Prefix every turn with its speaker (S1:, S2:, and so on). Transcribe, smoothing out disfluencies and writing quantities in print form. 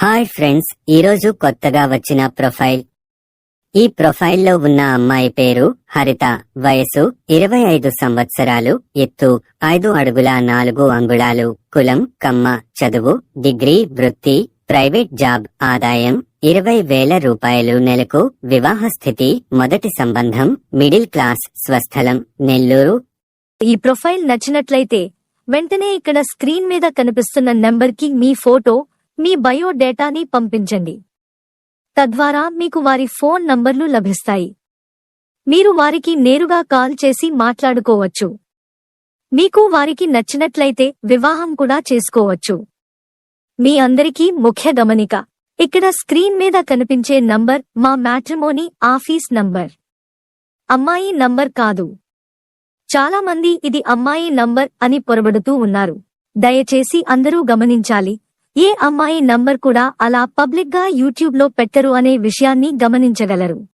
S1: Hi friends, ఈరోజు కొత్తగా వచ్చిన ప్రొఫైల్. ఈ ప్రొఫైల్లో ఉన్న అమ్మాయి పేరు హరిత. వయసు 25 సంవత్సరాలు. ఎత్తు 5 అడుగుల 4 అంగుళాలు. కులం కమ్మ. చదువు డిగ్రీ. వృత్తి ప్రైవేట్ జాబ్. ఆదాయం 20,000 రూపాయలు నెలకు. వివాహ స్థితి మొదటి సంబంధం. Middle class. స్వస్థలం నెల్లూరు.
S2: ఈ ప్రొఫైల్ నచ్చినట్లయితే వెంటనే ఇక్కడ స్క్రీన్ మీద కనిపిస్తున్న నెంబర్కి మీ ఫోటో, మీ బయోడేటాని పంపించండి. తద్వారా మీకు వారి ఫోన్ నంబర్లు లభిస్తాయి. మీరు వారికి నేరుగా కాల్ చేసి మాట్లాడుకోవచ్చు. మీకు వారికి నచ్చినట్లయితే వివాహం కూడా చేసుకోవచ్చు. మీ అందరికీ ముఖ్య గమనిక, ఇక్కడ స్క్రీన్ మీద కనిపించే నంబర్ మా మ్యాట్రిమోనీ ఆఫీస్ నంబర్, అమ్మాయి నంబర్ కాదు. చాలా మంది ఇది అమ్మాయి నంబర్ అని పొరబడుతూ ఉన్నారు. దయచేసి అందరూ గమనించాలి. ఏ అమ్మాయి నంబర్ కూడా అలా పబ్లిక్ గా యూట్యూబ్ లో పెట్టరు అనే విషయాన్ని గమనించగలరు.